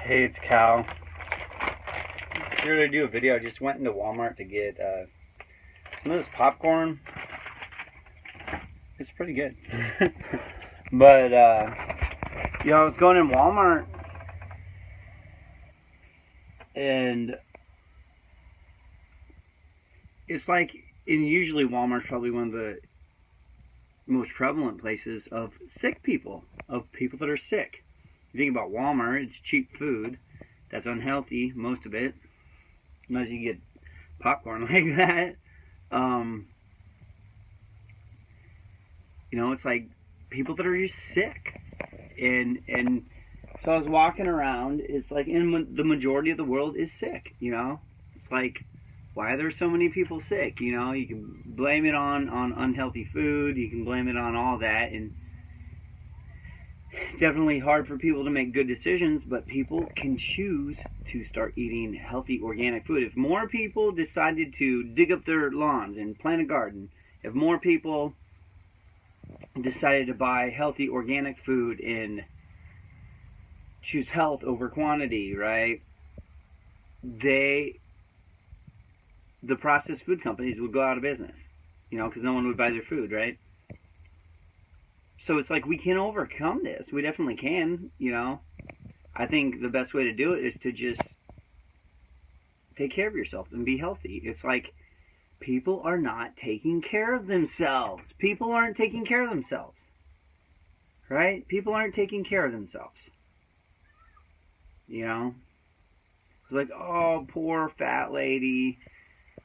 Hey, it's Cal. Here to do a video. I just went into Walmart to get some of this popcorn. It's pretty good. But, I was going in Walmart, and it's like, and usually Walmart's probably one of the most prevalent places of sick people, of people that are sick. You think about Walmart, it's cheap food that's unhealthy, most of it, unless you get popcorn like that. It's like people that are just sick, and so I was walking around. It's like the majority of the world is sick. It's like, why are there so many people sick? You can blame it on unhealthy food. You can blame it on all that, and it's definitely hard for people to make good decisions, but people can choose to start eating healthy organic food. If more people decided to dig up their lawns and plant a garden, if more people decided to buy healthy organic food and choose health over quantity, right? The processed food companies would go out of business, because no one would buy their food, right? So it's like we can overcome this. We definitely can, I think the best way to do it is to just take care of yourself and be healthy. It's like people are not taking care of themselves. People aren't taking care of themselves, right? People aren't taking care of themselves. It's like, oh, poor fat lady.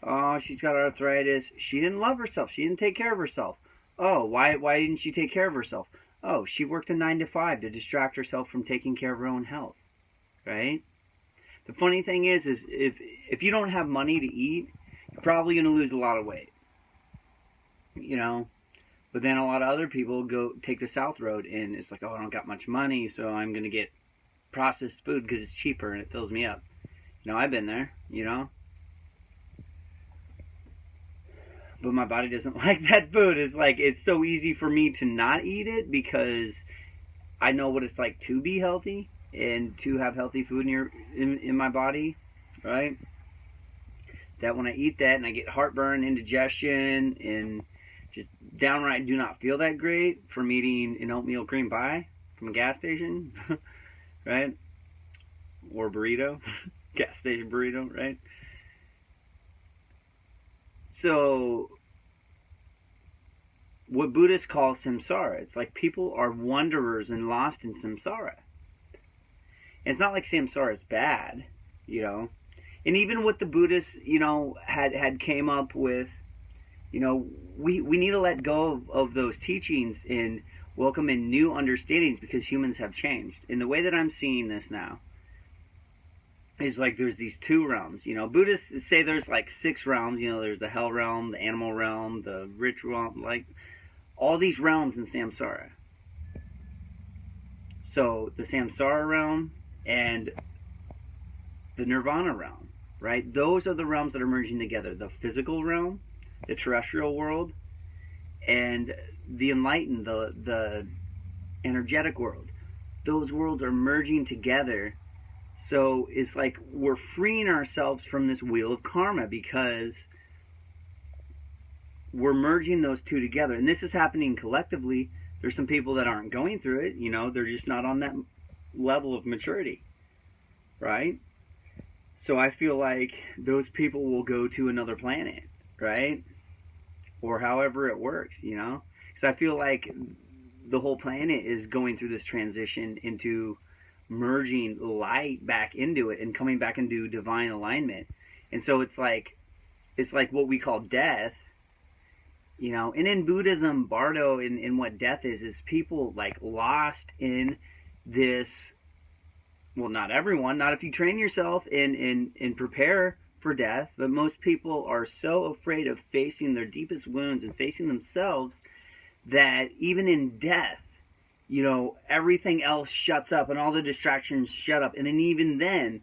Oh, she's got arthritis. She didn't love herself. She didn't take care of herself. Oh, why didn't she take care of herself? Oh, she worked a 9 to 5 to distract herself from taking care of her own health, right? The funny thing is if you don't have money to eat, you're probably going to lose a lot of weight, But then a lot of other people go take the South Road, and it's like, oh, I don't got much money, so I'm going to get processed food because it's cheaper and it fills me up. I've been there, But my body doesn't like that food. It's like, it's so easy for me to not eat it because I know what it's like to be healthy and to have healthy food in my body, right? That when I eat that and I get heartburn, indigestion, and just downright do not feel that great from eating an oatmeal cream pie from a gas station, right? Or burrito, gas station burrito, right? So, what Buddhists call samsara, it's like people are wanderers and lost in samsara. And it's not like samsara is bad, And even what the Buddhists, had came up with, we need to let go of those teachings and welcome in new understandings because humans have changed. And the way that I'm seeing this now is like there's these two realms. Buddhists say there's like 6 realms. There's the hell realm, the animal realm, the rich realm, like all these realms in samsara. So the samsara realm and the nirvana realm, right? Those are the realms that are merging together. The physical realm, the terrestrial world, and the enlightened, the energetic world. Those worlds are merging together. So it's like we're freeing ourselves from this wheel of karma because we're merging those two together. And this is happening collectively. There's some people that aren't going through it. They're just not on that level of maturity, right? So I feel like those people will go to another planet, right? Or however it works, Because I feel like the whole planet is going through this transition into merging light back into it and coming back into divine alignment. And so it's like what we call death, and in Buddhism, Bardo, in what death is people like lost in this. Well, not everyone, not if you train yourself and prepare for death, but most people are so afraid of facing their deepest wounds and facing themselves that even in death, everything else shuts up and all the distractions shut up. And then even then,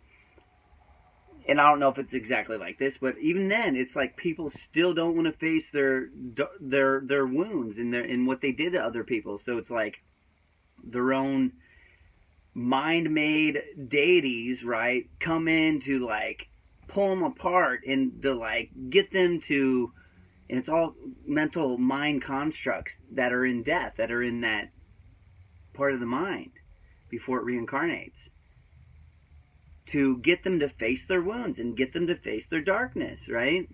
and I don't know if it's exactly like this, but even then, it's like people still don't want to face their wounds and what they did to other people. So it's like their own mind-made deities, right, come in to like pull them apart and to like get them to, and it's all mental mind constructs that are in death, that are in that part of the mind before it reincarnates, to get them to face their wounds and get them to face their darkness, right?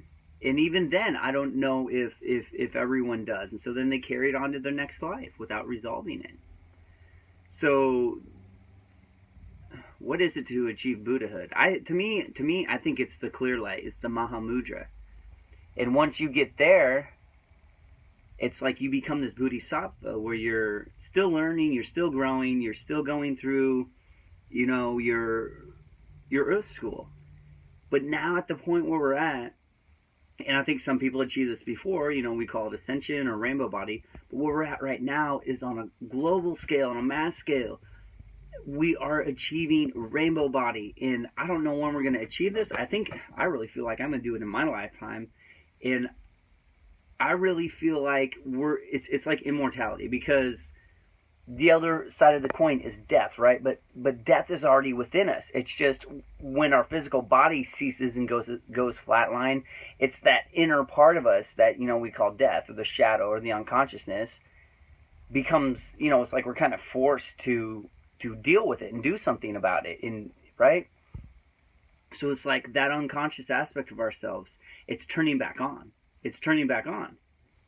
And even then, I don't know if everyone does. And so then they carry it on to their next life without resolving it. So what is it to achieve Buddhahood? To me, I think it's the clear light. It's the Mahamudra. And once you get there, it's like you become this Bodhisattva where you're still learning, you're still growing, you're still going through, your earth school. But now at the point where we're at, and I think some people achieve this before, we call it ascension or rainbow body, but where we're at right now is on a global scale, on a mass scale. We are achieving rainbow body, and I don't know when we're going to achieve this. I really feel like I'm going to do it in my lifetime, and I really feel like it's like immortality, because the other side of the coin is death, right? But death is already within us. It's just when our physical body ceases and goes flatline, it's that inner part of us that we call death, or the shadow, or the unconsciousness, becomes it's like we're kind of forced to deal with it and do something about it, right? So it's like that unconscious aspect of ourselves, it's turning back on. It's turning back on.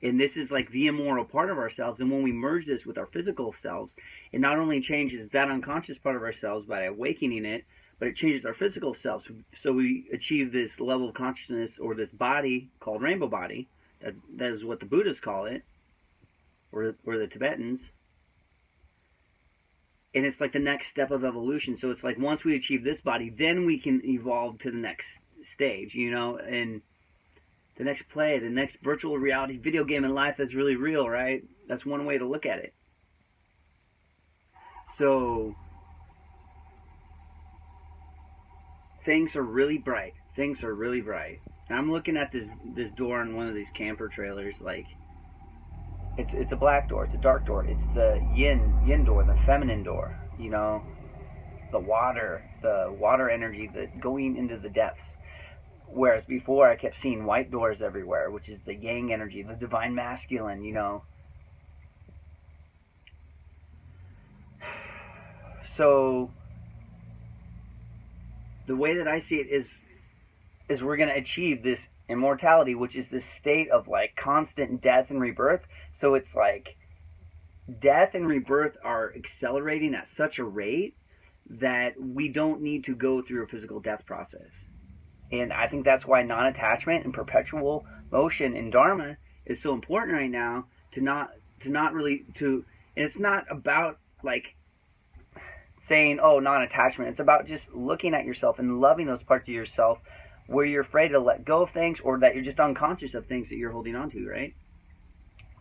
And this is like the immoral part of ourselves. And when we merge this with our physical selves, it not only changes that unconscious part of ourselves by awakening it, but it changes our physical selves. So we achieve this level of consciousness, or this body called rainbow body. That is what the Buddhists call it, or the Tibetans. And it's like the next step of evolution. So it's like once we achieve this body, then we can evolve to the next stage, and the next play, the next virtual reality video game in life that's really real, right? That's one way to look at it. So things are really bright. Things are really bright. And I'm looking at this door on one of these camper trailers, like it's a black door, it's a dark door, it's the yin door, the feminine door, the water energy, that going into the depths. Whereas before I kept seeing white doors everywhere, which is the yang energy, the divine masculine, So the way that I see it is we're going to achieve this immortality, which is this state of like constant death and rebirth. So it's like death and rebirth are accelerating at such a rate that we don't need to go through a physical death process. And I think that's why non-attachment and perpetual motion in Dharma is so important right now, and it's not about like saying, oh, non-attachment. It's about just looking at yourself and loving those parts of yourself where you're afraid to let go of things, or that you're just unconscious of things that you're holding on to, right?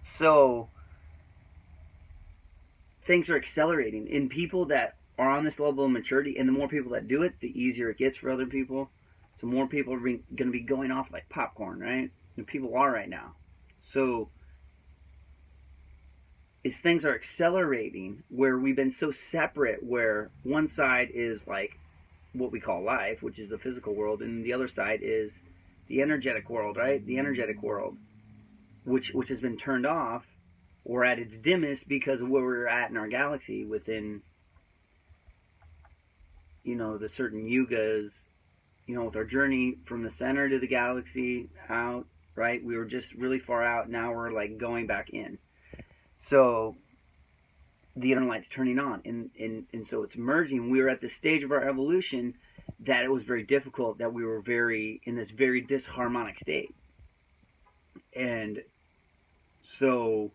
So things are accelerating in people that are on this level of maturity, and the more people that do it, the easier it gets for other people. So more people are going to be going off like popcorn, right? And people are right now. So as things are accelerating, where we've been so separate, where one side is like what we call life, which is the physical world, and the other side is the energetic world, right? The energetic world, which has been turned off, or at its dimmest, because of where we're at in our galaxy within, the certain yugas, with our journey from the center to the galaxy out, right? We were just really far out. Now we're like going back in. So the inner light's turning on, and so it's merging. We were at the stage of our evolution that it was very difficult, that we were in this very disharmonic state. And so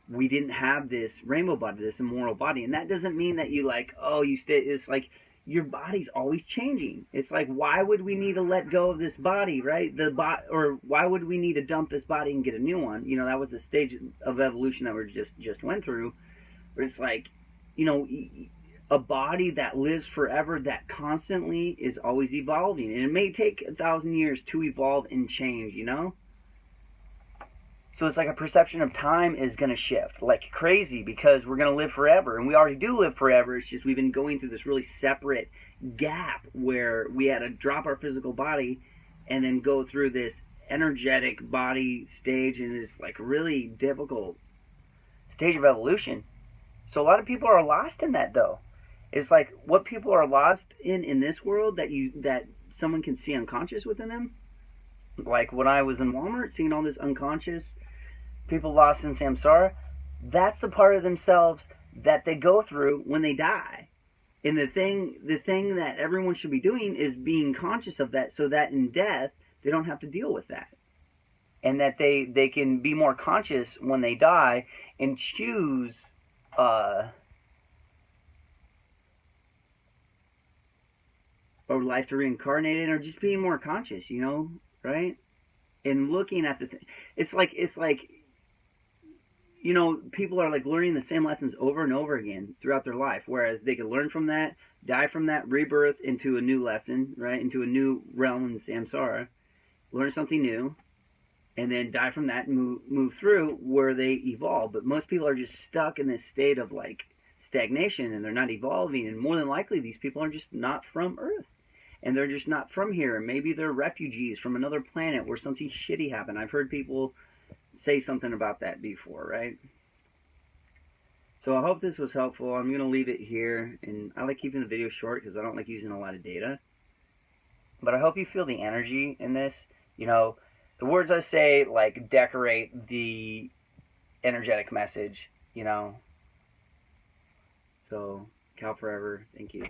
we didn't have this rainbow body, this immortal body. And that doesn't mean that it's like, your body's always changing. It's like, why would we need to let go of this body, right? Or why would we need to dump this body and get a new one? That was the stage of evolution that we just went through. But it's like, a body that lives forever, that constantly is always evolving. And it may take 1,000 years to evolve and change, So it's like a perception of time is going to shift like crazy because we're going to live forever. And we already do live forever. It's just we've been going through this really separate gap where we had to drop our physical body and then go through this energetic body stage, and it's like really difficult stage of evolution. So a lot of people are lost in that, though. It's like what people are lost in this world that someone can see unconscious within them. Like when I was in Walmart seeing all this unconscious people lost in samsara, that's the part of themselves that they go through when they die. And the thing that everyone should be doing is being conscious of that, so that in death they don't have to deal with that, and that they can be more conscious when they die and choose or life to reincarnate in, or just being more conscious, you know, right? And looking at the thing, it's like you know, people are like learning the same lessons over and over again throughout their life, whereas they could learn from that, die from that, rebirth into a new lesson, right, into a new realm in samsara, learn something new, and then die from that and move through where they evolve. But most people are just stuck in this state of like stagnation, and they're not evolving, and more than likely these people are just not from Earth, and they're just not from here, and maybe they're refugees from another planet where something shitty happened. I've heard people say something about that before, right? So I hope this was helpful. I'm going to leave it here, and I like keeping the video short because I don't like using a lot of data. But I hope you feel the energy in this. You know, the words I say, like, decorate the energetic message, you know. So, Cal forever. Thank you.